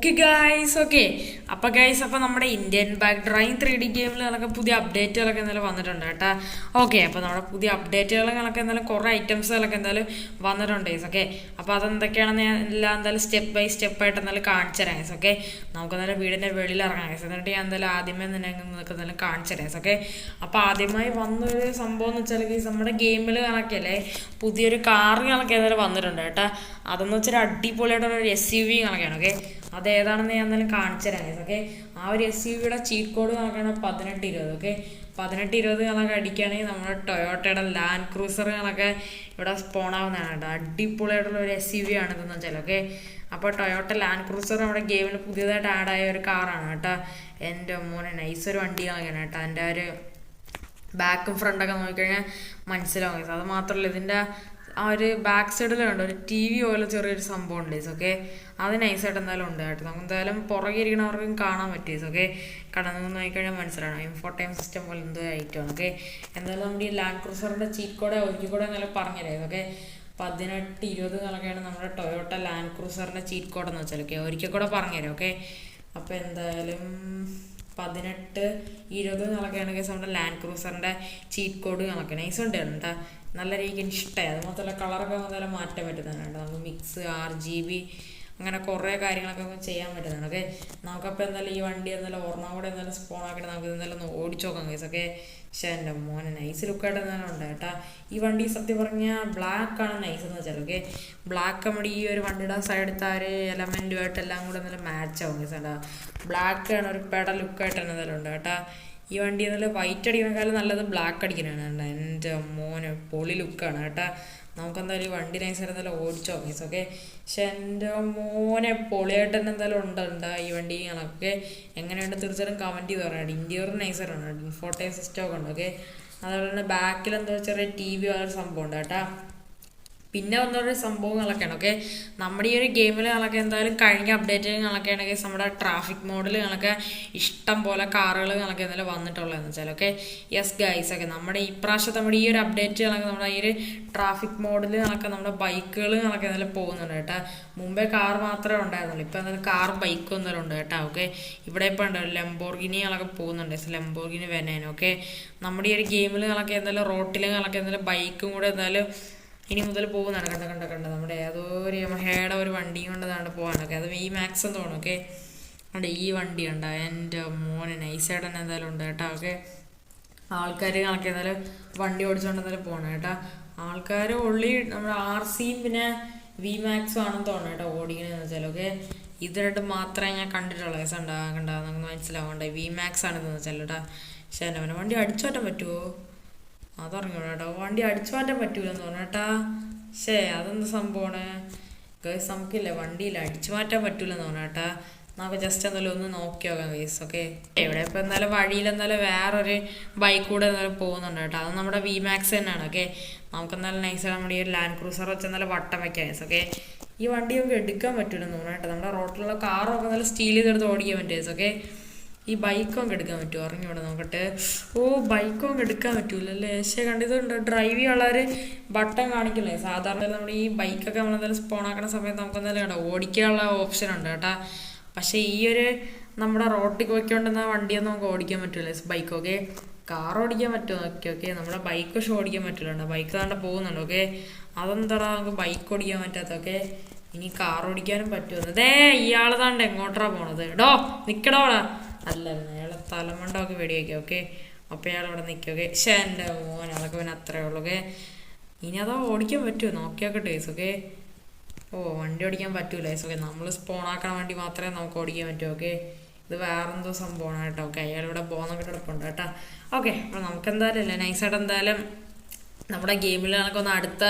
Okay guys okay അപ്പോൾ guys അപ്പോൾ നമ്മുടെ ഇന്ത്യൻ ബാക്ക് ഡ്രോയിങ് 3D ഗെയിമിലൊക്കെ പുതിയ അപ്ഡേറ്റുകളൊക്കെ എന്തായാലും വന്നിട്ടുണ്ട് കേട്ടോ. ഓക്കെ അപ്പോൾ നമ്മുടെ പുതിയ അപ്ഡേറ്റുകളൊക്കെ എന്തായാലും കുറേ ഐറ്റംസുകളൊക്കെ എന്തായാലും വന്നിട്ടുണ്ട് ഗൈസ്. ഓക്കെ അപ്പോൾ അതെന്തൊക്കെയാണെന്ന് ഞാൻ എല്ലാം എന്തായാലും സ്റ്റെപ്പ് ബൈ സ്റ്റെപ്പായിട്ട് എന്തായാലും കാണിച്ചു തരാം ഗൈസ്. ഓക്കെ നമുക്ക് എന്തായാലും വീടിൻ്റെ വെളിയിൽ ഇറങ്ങാം ഗൈസ്. എന്നിട്ട് ഞാൻ എന്തായാലും ആദ്യമേ തന്നെ നിങ്ങൾക്ക് എന്തായാലും കാണിച്ചു തരാം ഗൈസ്. ഓക്കെ അപ്പോൾ ആദ്യമായി വന്നൊരു സംഭവം എന്ന് വെച്ചാൽ ഗൈസ് നമ്മുടെ ഗെയിമിൽ കണക്കല്ലേ പുതിയൊരു കാറുകളൊക്കെ എന്തായാലും വന്നിട്ടുണ്ട് കേട്ടോ. അതെന്ന് വെച്ചാൽ അടിപൊളിയായിട്ടുള്ള ഒരു SUV കണക്കാണ്. ഓക്കെ അതേതാണെന്ന് ഞാൻ എന്തായാലും കാണിച്ചു തരാം ഗൈസ്. ഓക്കെ ആ ഒരു SUV ചീറ്റ് കോഡ് കണക്കാണ് 1820. ഓക്കെ 1820 കണക്ക് അടിക്കുകയാണെങ്കിൽ നമ്മുടെ ടൊയോട്ടയുടെ ലാൻഡ് ക്രൂസർ കണക്കെ ഇവിടെ സ്പോൺ ആവുന്നതാണ് കേട്ടോ. അടിപൊളിയായിട്ടുള്ള ഒരു SUV ആണിതെന്ന് വെച്ചാൽ. ഓക്കെ അപ്പോൾ ടൊയോട്ട ലാൻഡ് ക്രൂസർ നമ്മുടെ ഗെയിമിൽ പുതിയതായിട്ട് ആഡായ ഒരു കാറാണ് കേട്ടോ. എൻ്റെ മോനെ നൈസ് ഒരു വണ്ടി കണക്കാണ് കേട്ടോ. എൻ്റെ ഒരു ബാക്കും ഫ്രണ്ടൊക്കെ നോക്കിക്കഴിഞ്ഞാൽ മനസ്സിലാവും ഗൈസ്. അത് മാത്രമല്ല ഇതിൻ്റെ ആ ഒരു ബാക്ക് സൈഡിലുണ്ട് ഒരു TV പോലെ ചെറിയൊരു സംഭവം ഉണ്ട് ഗൈസ്. ഓക്കെ അത് നൈസായിട്ട് എന്തായാലും ഉണ്ട് കേട്ടോ. നമുക്ക് എന്തായാലും പുറകെ ഇരിക്കണവർക്കും കാണാൻ പറ്റും ഗൈസ്. ഓക്കെ കടന്നു നോക്കിക്കഴിഞ്ഞാൽ മനസ്സിലാണ് ഇൻഫോർടൈം സിസ്റ്റം പോലെ എന്തോ ഐറ്റമാണ്. ഓക്കെ എന്തായാലും നമ്മുടെ ഈ ലാൻഡ് ക്രൂസറിൻ്റെ ചീറ്റ് കോഡ് ഒരിക്കൽ കൂടെ എന്തായാലും പറഞ്ഞുതരാം. ഓക്കെ 1820 കണക്കാണ് നമ്മുടെ ടൊയോട്ട ലാൻഡ് ക്രൂസറിൻ്റെ ചീറ്റ് കോഡ് എന്ന് വെച്ചാൽ. ഓക്കെ ഒരിക്കൽ കൂടെ പറഞ്ഞുതരാം. ഓക്കെ അപ്പോൾ എന്തായാലും 1820 കണക്കാണ് കേസ് നമ്മുടെ ലാൻഡ് ക്രൂസറിൻ്റെ ചീറ്റ് കോഡ് കണക്ക് നൈസ് ഉണ്ട് കേട്ടോ. നല്ല രീതിക്ക് എനിക്ക് ഇഷ്ടമായി. അത് മാത്രമല്ല കളറൊക്കെ എന്തായാലും മാറ്റാൻ പറ്റുന്നതാണ് കേട്ടോ. നമുക്ക് മിക്സ് RGB അങ്ങനെ കുറേ കാര്യങ്ങളൊക്കെ ചെയ്യാൻ പറ്റുന്നതാണ്. ഓക്കെ നമുക്കപ്പോൾ എന്തായാലും ഈ വണ്ടി എന്തായാലും ഓർമ്മ കൂടെ എന്തായാലും സ്പോൺ ആക്കിയിട്ട് നമുക്ക് എന്തായാലും ഒന്ന് ഓടിച്ചു നോക്കാം കേസ്. ഓക്കെ പക്ഷേ എൻ്റെ മോനെ നൈസ് ലുക്കായിട്ട് എന്തായാലും ഉണ്ട് കേട്ടോ. ഈ വണ്ടി സത്യം പറഞ്ഞാൽ ബ്ലാക്കാണ് നൈസ് എന്ന് വെച്ചാൽ. ഓക്കെ ബ്ലാക്ക് നമ്മുടെ ഈ ഒരു വണ്ടിയുടെ സൈഡത്തെ ആ ഒരു എലമെൻറ്റുമായിട്ട് എല്ലാം കൂടെ എന്തായാലും മാച്ച് ആവും കേസ് കേട്ടോ. ബ്ലാക്കാണ് ഒരു പെട ലുക്കായിട്ട് തന്നെ എന്തായാലും ഉണ്ട് കേട്ടോ. ഈ വണ്ടി എന്നാലും വൈറ്റ് അടിക്കുന്നേക്കാളും നല്ലത് ബ്ലാക്ക് അടിക്കാനാണ് കേട്ടോ. എൻ്റെ മോനെ പൊളി ലുക്കാണ് കേട്ടോ. നമുക്കെന്തായാലും ഈ വണ്ടി നൈസായിട്ട് എന്തായാലും ഓടിച്ചോ മീസ്. ഓക്കെ പക്ഷെ എൻ്റെ മോനെ പൊളിയായിട്ട് തന്നെ എന്തായാലും ഉണ്ട് ഈ വണ്ടി കണക്കെ. എങ്ങനെയുണ്ട് തീർച്ചയായിട്ടും കമൻറ്റ് ചെയ്ത് പറയാം. ഇൻറ്റീരിയർ നൈസായിട്ടുണ്ട്. ഇൻഫോർട്ടൈം സിസ്റ്റം ഒക്കെ ഉണ്ട്. ഓക്കെ അതുപോലെ തന്നെ ബാക്കിൽ എന്താ ചെറിയ TV ഒരു സംഭവം ഉണ്ട് കേട്ടോ. പിന്നെ വന്നൊരു സംഭവങ്ങളൊക്കെയാണ്. ഓക്കെ നമ്മുടെ ഈ ഒരു ഗെയിമിൽ കണക്കെ എന്തായാലും കഴിഞ്ഞ അപ്ഡേറ്റുകളൊക്കെ ആണെങ്കിൽ നമ്മുടെ ട്രാഫിക് മോഡിൽ കണക്കെ ഇഷ്ടം പോലെ കാറുകൾ കണക്കെ എന്തായാലും വന്നിട്ടുള്ളതെന്ന് വെച്ചാൽ. Okay yes guys. ഓക്കെ നമ്മുടെ ഇപ്രാവശ്യത്തെ നമ്മുടെ ഈ ഒരു അപ്ഡേറ്റ് കണക്കെ നമ്മുടെ ഈ ഒരു ട്രാഫിക് മോഡിൽ കണക്കെ നമ്മുടെ ബൈക്കുകൾ കണക്കെ എന്തായാലും പോകുന്നുണ്ട് കേട്ടോ. മുമ്പേ കാർ മാത്രമേ ഉണ്ടായിരുന്നുള്ളൂ. ഇപ്പോൾ എന്തായാലും കാർ ബൈക്കും എന്തായാലും ഉണ്ട് കേട്ടോ. ഓക്കെ ഇവിടെ ഇപ്പോൾ ഉണ്ട് ലംബോർഗിനി കണക്കെ പോകുന്നുണ്ട്. ലംബോർഗിനി വെനേൻ. ഓക്കെ നമ്മുടെ ഈ ഒരു ഗെയിമിൽ കണക്കെ എന്തായാലും റോട്ടിൽ കണക്കെ എന്തായാലും ബൈക്കും കൂടെ എന്തായാലും ഇനി മുതൽ പോകുന്നതാണ്. കണ്ട നമ്മുടെ ഏതോ ഒരു യമഹയുടെ ഒരു വണ്ടിയും കൊണ്ടതാണ് പോകാനൊക്കെ. അത് VMAX എന്ന് തോന്നുന്നു. ഓക്കെ അവിടെ ഈ വണ്ടി ഉണ്ട്. എൻ്റെ മോനെ നൈസായിട്ട് തന്നെ എന്തായാലും ഉണ്ട് കേട്ടോ. ഓക്കെ ആൾക്കാർ കണക്കെ എന്തായാലും വണ്ടി ഓടിച്ചുകൊണ്ട് എന്തായാലും പോകണം കേട്ടോ. ആൾക്കാർ ഉള്ളി നമ്മുടെ RCയും പിന്നെ VMAX ആണെന്ന് തോന്നുന്നു കേട്ടോ ഓടിക്കണമെന്ന് വെച്ചാൽ. ഓക്കെ ഇത് രണ്ടും മാത്രമേ ഞാൻ കണ്ടിട്ടുള്ളൂ കേസ്. കണ്ട നമുക്ക് മനസ്സിലാവണ്ടേ VMAX ആണെന്ന് വെച്ചാൽ കേട്ടോ. പക്ഷേ അവനെ വണ്ടി അടിച്ചു മാറ്റാൻ പറ്റുമോ അതറിഞ്ഞോളൂ കേട്ടോ. വണ്ടി അടിച്ചു മാറ്റാൻ പറ്റൂലെന്ന് തോന്നുന്നു കേട്ടാ. ശേ അതെന്ത് സംഭവമാണ് ഗൈസ്. നമുക്കില്ലേ വണ്ടിയിൽ അടിച്ചു മാറ്റാൻ പറ്റൂലെന്ന് തോന്നുന്നു കേട്ടാ. നമുക്ക് ജസ്റ്റ് എന്തായാലും ഒന്ന് നോക്കി നോക്കാം ഗൈസ്. ഓക്കെ ഇവിടെ ഇപ്പോൾ എന്തായാലും വഴിയിൽ എന്തായാലും വേറൊരു ബൈക്ക് കൂടെ എന്തായാലും പോകുന്നുണ്ട് കേട്ടോ. അത് നമ്മുടെ VMAX തന്നെയാണ്. ഓക്കെ നമുക്ക് എന്തായാലും നൈസായിട്ട് നമ്മുടെ ഈ ഒരു ലാൻഡ് ക്രൂസർ വെച്ച് എന്തായാലും വട്ടം വയ്ക്കാം ഗൈസ്. ഓക്കെ ഈ വണ്ടി നമുക്ക് എടുക്കാൻ പറ്റൂലെന്ന് തോന്നുന്നു കേട്ടോ. നമ്മുടെ റോട്ടിലുള്ള കാറൊക്കെ എന്തായാലും സ്റ്റീൽ ചെയ്തെടുത്ത് ഓടിക്കാൻ പറ്റും ഗൈസ്. ഓക്കെ ഈ ബൈക്കും എടുക്കാൻ പറ്റുമോ അറിഞ്ഞൂടെ നോക്കട്ടെ. ബൈക്കും എടുക്കാൻ പറ്റൂലല്ലേ. പക്ഷേ കണ്ടിട്ടുണ്ട് ഡ്രൈവ് ചെയ്യാനുള്ളവർ ബട്ടൺ കാണിക്കില്ലേ. സാധാരണ നമ്മുടെ ഈ ബൈക്കൊക്കെ നമ്മളെന്തായാലും സ്പോൺ ആക്കുന്ന സമയത്ത് നമുക്ക് എന്തായാലും കേട്ടോ ഓടിക്കാനുള്ള ഓപ്ഷൻ ഉണ്ട് കേട്ടോ. പക്ഷേ ഈ ഒരു നമ്മുടെ റോട്ടിൽ പോയിക്കൊണ്ടുന്ന വണ്ടിയൊന്നും നമുക്ക് ഓടിക്കാൻ പറ്റില്ല ബൈക്കൊക്കെ. കാർ ഓടിക്കാൻ പറ്റുമോ നോക്കി. ഓക്കെ നമ്മുടെ ബൈക്ക് പക്ഷെ ഓടിക്കാൻ പറ്റില്ല. ബൈക്ക് താണ്ട പോകുന്നുണ്ട്. ഓക്കെ അതെന്താടാ നമുക്ക് ബൈക്ക് ഓടിക്കാൻ പറ്റാത്തൊക്കെ. ഇനി കാർ ഓടിക്കാനും പറ്റുമോ. ഇയാൾ താണ്ട് എങ്ങോട്ടാ പോണത് ഡോ നിൽക്കടോടാ. അല്ല അയാളെ തലമണ്ടൊക്കെ വെടിവെക്കാം. ഓക്കെ അപ്പോൾ അയാൾ ഇവിടെ നിൽക്കും. ഓക്കെ പക്ഷേ എൻ്റെ മോൻ അതൊക്കെ പിന്നെ അത്രയേ ഉള്ളൂ. ഓക്കെ ഇനി അതോ ഓടിക്കാൻ പറ്റുമോ നോക്കിയാക്കട്ടെ ഗൈസ്. ഓക്കെ വണ്ടി ഓടിക്കാൻ പറ്റൂല ഗൈസ്. ഓക്കെ നമ്മൾ സ്പോൺ ആക്കണ വണ്ടി മാത്രമേ നമുക്ക് ഓടിക്കാൻ പറ്റൂ. ഓക്കെ ഇത് വേറെന്തോ സംഭവമാണ് കേട്ടോ. ഓക്കെ അയാളിവിടെ പോകുന്നൊക്കെ കിടപ്പുണ്ട് കേട്ടോ. ഓക്കെ അപ്പോൾ നമുക്ക് എന്തായാലും അല്ലേ നൈസായിട്ട് എന്തായാലും നമ്മുടെ ഗെയിമിൽ കണക്കൊന്ന് അടുത്ത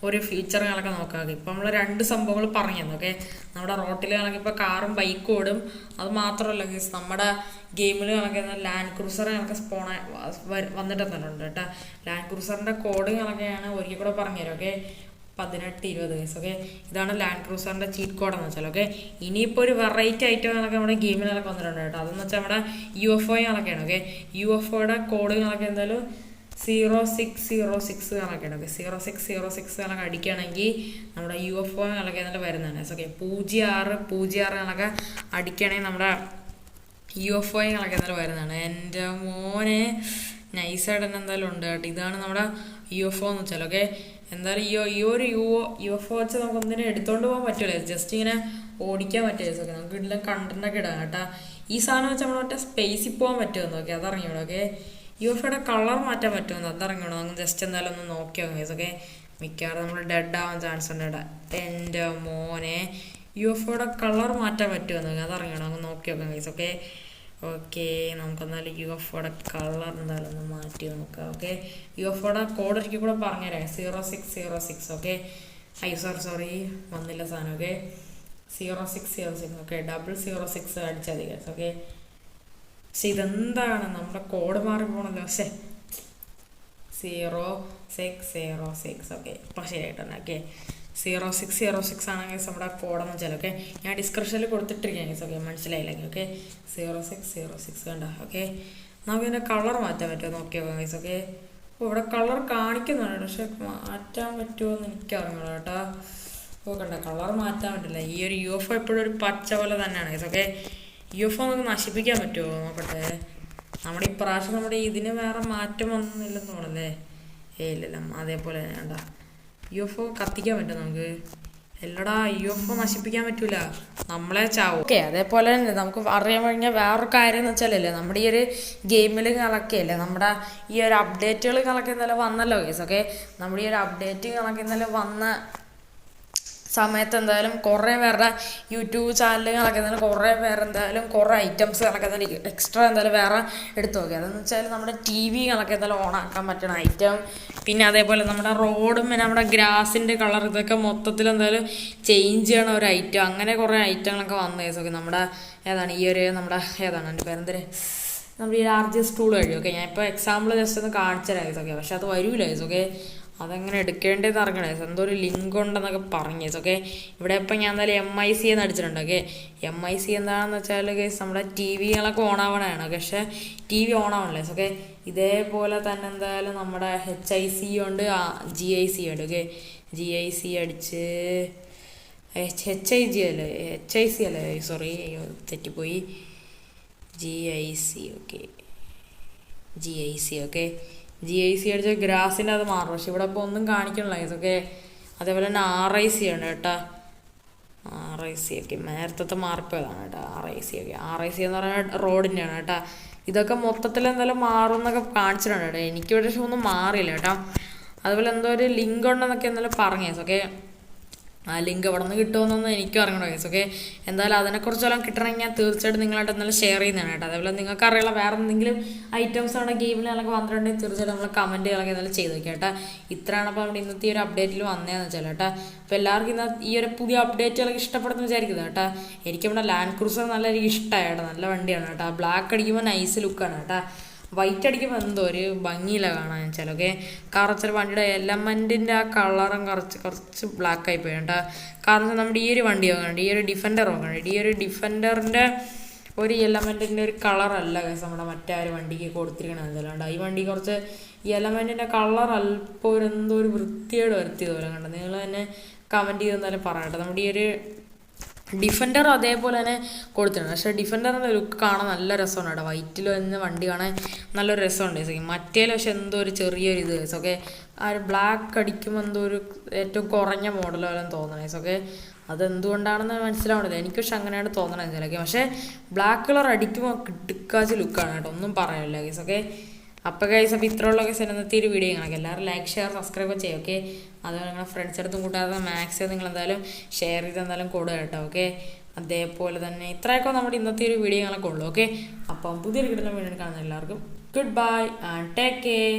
ഒരു ഫീച്ചർ കണക്കെ നോക്കാം. ഇപ്പം നമ്മൾ 2 സംഭവങ്ങൾ പറഞ്ഞു തന്നു. ഓക്കെ നമ്മുടെ റോട്ടിൽ കണക്ക് ഇപ്പോൾ കാറും ബൈക്കും ഓടും. അത് മാത്രമല്ല ഗൈസ് നമ്മുടെ ഗെയിമിൽ കണക്ക് ലാൻഡ് ക്രൂസർ കണക്ക് സ്പോൺ വന്നിട്ടുണ്ട് കേട്ടോ. ലാൻഡ് ക്രൂസറിൻ്റെ കോഡ് കണക്കെയാണ് ഒരിക്കൽ കൂടെ പറഞ്ഞുതരാം. Okay 1820 guys. ഓക്കെ ഇതാണ് ലാൻഡ് ക്രൂസറിൻ്റെ ചീറ്റ് കോഡെന്ന് വെച്ചാൽ. ഓക്കെ ഇനിയിപ്പോൾ ഒരു വെറൈറ്റി ഐറ്റം കണക്കെ നമ്മുടെ ഗെയിമിലൊക്കെ വന്നിട്ടുണ്ട് കേട്ടോ. അതെന്ന് വെച്ചാൽ നമ്മുടെ UFO കണക്കെയാണ്. ഓക്കെ UFOയുടെ കോഡ് കണക്കെ എന്തായാലും 0606 കണക്കാണ്. ഓക്കെ 0606 കണക്ക് അടിക്കുകയാണെങ്കിൽ നമ്മുടെ UFO കണക്ക് എന്നിട്ട് വരുന്നതാണ്. ഓക്കെ 0606 കണക്ക് അടിക്കുകയാണെങ്കിൽ നമ്മുടെ UFO കണക്ക് എന്നിട്ട് വരുന്നതാണ്. എൻ്റെ മോനെ നൈസായിട്ട് തന്നെ എന്തായാലും ഉണ്ട് കേട്ടോ. ഇതാണ് നമ്മുടെ UFO എന്ന് വെച്ചാൽ. ഓക്കെ എന്തായാലും ഈ ഒരു UFO വെച്ച് നമുക്ക് ഒന്നിനെ എടുത്തോണ്ട് പോകാൻ പറ്റില്ല, ജസ്റ്റ് ഇങ്ങനെ ഓടിക്കാൻ പറ്റില്ല. ഓക്കെ നമുക്ക് ഇതിലെ കണ്ടന്റൊക്കെ ഇടാം കേട്ടോ. ഈ സാധനം വെച്ച് നമ്മൾ മറ്റേ സ്പേസിൽ പോകാൻ പറ്റുമെന്ന്. ഓക്കെ അതറിഞ്ഞോളൂ. ഓക്കെ UFOയുടെ കളർ മാറ്റാൻ പറ്റുമെന്ന് അതറിഞ്ഞോളൂ. നമുക്ക് ജസ്റ്റ് എന്തായാലും ഒന്ന് നോക്കി നോക്കാം. ഓക്കെ മിക്കവാറും നമ്മൾ ഡെഡ് ആവാൻ ചാൻസ് ഉണ്ട് കേട്ടോ. എൻ്റെ മോനെ UFOയുടെ കളർ മാറ്റാൻ പറ്റുമെന്ന് അതറിഞ്ഞോളൂ. നമുക്ക് നോക്കി നോക്കാം ഗൈസ്. ഓക്കെ ഓക്കെ നമുക്കെന്തായാലും UFOയുടെ കളർ എന്തായാലും ഒന്ന് മാറ്റി നോക്കാം. ഓക്കെ UFOയുടെ കോഡ് ഒരിക്കൽ കൂടെ പറഞ്ഞുതരാം. 0606. ഓക്കെ സോറി വന്നില്ല സാധനം. ഓക്കെ 0606. ഓക്കെ 006 അടിച്ചാൽ മതി. ഓക്കെ പക്ഷെ ഇതെന്താണ് നമ്മുടെ കോഡ് മാറി പോകണല്ലോ. പക്ഷേ 0606. ഓക്കെ ഇപ്പം ശരിയായിട്ടുണ്ട്. ഓക്കെ 0606 ആണെങ്കിൽ നമ്മുടെ കോഡെന്ന് വെച്ചാൽ. ഓക്കെ ഞാൻ ഡിസ്ക്രിപ്ഷനിൽ കൊടുത്തിട്ടിരിക്കുകയാണ്. ഓക്കെ മനസ്സിലായില്ലെങ്കിൽ. ഓക്കെ 0606 കണ്ട. ഓക്കെ നമുക്ക് ഇതിൻ്റെ കളർ മാറ്റാൻ പറ്റുമോ നോക്കിയോ ഗൈസ്. ഓക്കെ ഇവിടെ കളർ കാണിക്കുന്നുണ്ട്, പക്ഷെ മാറ്റാൻ പറ്റുമോ എന്ന് എനിക്കറിഞ്ഞൂടാ കേട്ടോ. കണ്ട കളർ മാറ്റാൻ പറ്റില്ല. ഈ ഒരു UFO എപ്പോഴും ഒരു പച്ച പോലെ തന്നെയാണ് ഗൈസ്. ഓക്കെ UFO നമുക്ക് നശിപ്പിക്കാൻ പറ്റുമോ നോക്കട്ടെ. നമ്മുടെ ഇപ്രാവശ്യം നമ്മുടെ ഇതിന് വേറെ മാറ്റം വന്നില്ലെന്ന് തോന്നല്ലേ. ഇല്ലല്ല അതേപോലെ വേണ്ട. UFO കത്തിക്കാൻ പറ്റും നമുക്ക്. എല്ലടാ UFO നശിപ്പിക്കാൻ പറ്റൂല, നമ്മളെ ചാവും. ഓക്കെ അതേപോലെ തന്നെ നമുക്ക് അറിയാൻ കഴിഞ്ഞാൽ വേറൊരു കാര്യം എന്ന് വെച്ചാലല്ലേ, നമ്മുടെ ഈ ഒരു ഗെയിമിൽ കണക്കല്ലേ നമ്മുടെ ഈ ഒരു അപ്ഡേറ്റുകൾ കണക്ക് ഇന്നലെ വന്നല്ലോ കേസ്. ഓക്കെ നമ്മുടെ ഈ ഒരു അപ്ഡേറ്റ് കണക്ക് ഇന്നലെ വന്ന സമയത്ത് എന്തായാലും കുറേ പേരുടെ യൂട്യൂബ് ചാനലുകളൊക്കെ എന്തായാലും കുറേ പേര് എന്തായാലും കുറേ ഐറ്റംസ് കണക്കെ എന്തായാലും എക്സ്ട്രാ എന്തായാലും വേറെ എടുത്തു നോക്കി. അതെന്ന് വെച്ചാൽ നമ്മുടെ TV കണക്കെ എന്തായാലും ഓണാക്കാൻ പറ്റുന്ന ഐറ്റം, പിന്നെ അതേപോലെ നമ്മുടെ റോഡും പിന്നെ നമ്മുടെ ഗ്രാസിൻ്റെ കളർ ഇതൊക്കെ മൊത്തത്തിൽ എന്തായാലും ചേഞ്ച് ചെയ്യണ ഒരു ഐറ്റം. അങ്ങനെ കുറേ ഐറ്റങ്ങളൊക്കെ വന്നു കേസ്. ഓക്കെ നമ്മുടെ ഏതാണ് ഈ ഒരു നമ്മുടെ ഏതാണ് എൻ്റെ പേരെന്തര് നമ്മുടെ ഈ RGS ടൂൾ കഴിയും. ഓക്കെ ഞാൻ ഇപ്പോൾ എക്സാമ്പിൾ ജസ്റ്റ് ഒന്ന് കാണിച്ചു തരാം കേസ്. ഓക്കെ പക്ഷെ അത് വരൂല കേസ്. ഓക്കെ അതെങ്ങനെ എടുക്കേണ്ടതെന്ന് അറിയണേ. എന്തോ ഒരു ലിങ്ക് ഉണ്ടെന്നൊക്കെ പറഞ്ഞു കേസ്. ഓക്കെ ഇവിടെ ഇപ്പം ഞാൻ എന്തായാലും MIC എന്ന് അടിച്ചിട്ടുണ്ട്. ഓക്കെ MIC എന്താണെന്ന് വെച്ചാൽ കേസ് നമ്മുടെ TVകളൊക്കെ ഓണാവണതാണ്. പക്ഷേ TV ഓണാവണല്ലേ. ഓക്കെ ഇതേപോലെ തന്നെ എന്തായാലും നമ്മുടെ HIC ഉണ്ട്, GIC ഉണ്ട്. ഓക്കെ GIC അടിച്ച് HIC അല്ലേ സോറി തെറ്റിപ്പോയി. GIC. Okay GIC. Okay GIC അടിച്ച ഗ്രാസിൻ്റെ അത് മാറും, പക്ഷെ ഇവിടെ ഇപ്പോൾ ഒന്നും കാണിക്കണില്ല കേസ്. ഓക്കെ അതേപോലെ തന്നെ RIC ഉണ്ട് കേട്ടോ. RIC. ഓക്കെ നേരത്തെ മാറിപ്പോയതാണ് കേട്ടോ RIC. ഓക്കെ RIC എന്ന് പറയുന്നത് റോഡിൻ്റെയാണ് കേട്ടോ. ഇതൊക്കെ മൊത്തത്തിൽ എന്തായാലും മാറും എന്നൊക്കെ കാണിച്ചിട്ടുണ്ട് കേട്ടോ. എനിക്ക് പക്ഷേ ഒന്നും മാറിയില്ല കേട്ടോ. അതുപോലെ എന്തോ ഒരു ലിങ്ക് ഉണ്ടെന്നൊക്കെ എന്തായാലും പറഞ്ഞു കേസ്. ഓക്കെ ആ ലിങ്ക് എവിടെ നിന്ന് കിട്ടുമെന്നൊന്നും എനിക്കും അറിയണം കേസ്. ഓക്കെ എന്തായാലും അതിനെക്കുറിച്ചെല്ലാം കിട്ടണമെങ്കിൽ ഞാൻ തീർച്ചയായിട്ടും നിങ്ങളായിട്ട് എന്തായാലും ഷെയർ ചെയ്യുന്നതാണ് കേട്ടോ. അതേപോലെ നിങ്ങൾക്ക് അറിയാനുള്ള വേറെ എന്തെങ്കിലും ഐറ്റംസ് ആണ് ഗെയിമിൽ നമുക്ക് വന്നിട്ടുണ്ടെങ്കിൽ തീർച്ചയായിട്ടും നമ്മൾ കമൻറ്റുകളൊക്കെ എന്തായാലും ചെയ്ത് നോക്കാം കേട്ടോ. ഇത്രയാണ് അപ്പോൾ നമ്മുടെ ഇന്നത്തെ ഈ ഒരു അപ്ഡേറ്റിൽ വന്നതെന്ന് വെച്ചാൽ കേട്ടോ. അപ്പോൾ എല്ലാവർക്കും ഇന്ന് ഈ ഒരു പുതിയ അപ്ഡേറ്റുകളൊക്കെ ഇഷ്ടപ്പെടുന്നു വിചാരിക്കുന്നത് കേട്ടോ. എനിക്കിവിടെ ലാൻഡ് ക്രൂസർ നല്ല എനിക്ക് ഇഷ്ടമായി കേട്ടോ. നല്ല വണ്ടിയാണ് കേട്ടോ. ബ്ലാക്ക് അടിക്കുമ്പോൾ നൈസ് ലുക്കാണ് കേട്ടോ. വൈറ്റ് അടിക്കുമ്പോൾ എന്തോ ഒരു ഭംഗിയില്ല കാണാൻ വെച്ചാൽ. ഓക്കെ കാരണം ചില വണ്ടിയുടെ എലമെൻറ്റിൻ്റെ ആ കളറും കുറച്ച് ബ്ലാക്ക് ആയി പോയി കേട്ടോ. കാരണം നമ്മുടെ ഈ ഒരു വണ്ടി നോക്കണ്ട, ഈ ഒരു ഡിഫൻഡർ നോക്കണ്ട, ഈ ഒരു ഡിഫൻഡറിൻ്റെ ഒരു എലമെൻറ്റിൻ്റെ ഒരു കളറല്ല കേസ് നമ്മുടെ മറ്റേ ഒരു വണ്ടിക്ക് കൊടുത്തിരിക്കണത്. അല്ലാണ്ട് ഈ വണ്ടി കുറച്ച് ഈ എലമെൻറ്റിൻ്റെ കളർ അല്പം ഒരു എന്തോ ഒരു വൃത്തിയോട് വരുത്തിയത് പോലെ കണ്ടോ. നിങ്ങൾ തന്നെ കമൻറ്റ് ചെയ്തെന്നാലും പറയട്ടെ. നമ്മുടെ ഈ ഒരു ഡിഫൻഡർ അതേപോലെ തന്നെ കൊടുത്തിട്ടുണ്ട്, പക്ഷേ ഡിഫൻഡറിൻ്റെ ലുക്ക് കാണാൻ നല്ല രസമാണ് കേട്ടോ. വൈറ്റിൽ വന്ന് വണ്ടി കാണാൻ നല്ലൊരു രസമുണ്ട് കേസ്. മറ്റേലും പക്ഷെ എന്തോ ഒരു ചെറിയൊരു ഇത് കേസ്. ഓക്കെ ആ ഒരു ബ്ലാക്ക് അടിക്കുമ്പോൾ എന്തോ ഒരു ഏറ്റവും കുറഞ്ഞ മോഡൽ പോലെ തോന്നണം കേസ്. ഓക്കെ അതെന്തുകൊണ്ടാണെന്ന് മനസ്സിലാവണില്ല, എനിക്ക് പക്ഷെ അങ്ങനെയാണ് തോന്നണത് ചിലക്ക്. പക്ഷേ ബ്ലാക്ക് കളർ അടിക്കുമ്പോൾ കിടുക്കാച്ച ലുക്കാണ് കേട്ടോ, ഒന്നും പറയാനില്ല കേസ്. ഓക്കെ അപ്പോൾ ഗൈസ് അപ്പോൾ ഇത്രയുള്ള കേസ് ഇന്നത്തെ ഒരു വീഡിയോ കണക്ക് എല്ലാവരും ലൈക്ക് ഷെയർ സബ്സ്ക്രൈബ് ചെയ്യും. ഓക്കെ അതുപോലെ നിങ്ങളുടെ ഫ്രണ്ട്സ് അടുത്തും കൂട്ടാതെ മാക്സിമം നിങ്ങൾ എന്തായാലും ഷെയർ ചെയ്ത് എന്തായാലും കൊടുക കേട്ടോ. ഓക്കെ അതേപോലെ തന്നെ ഇത്രയൊക്കെ നമ്മുടെ ഇന്നത്തെ ഒരു വീഡിയോ കണക്കെ ഉള്ളൂ. ഓക്കെ അപ്പം പുതിയൊരു കിട്ടുന്ന വീഡിയോ കാണുന്ന എല്ലാവർക്കും good bye and take care.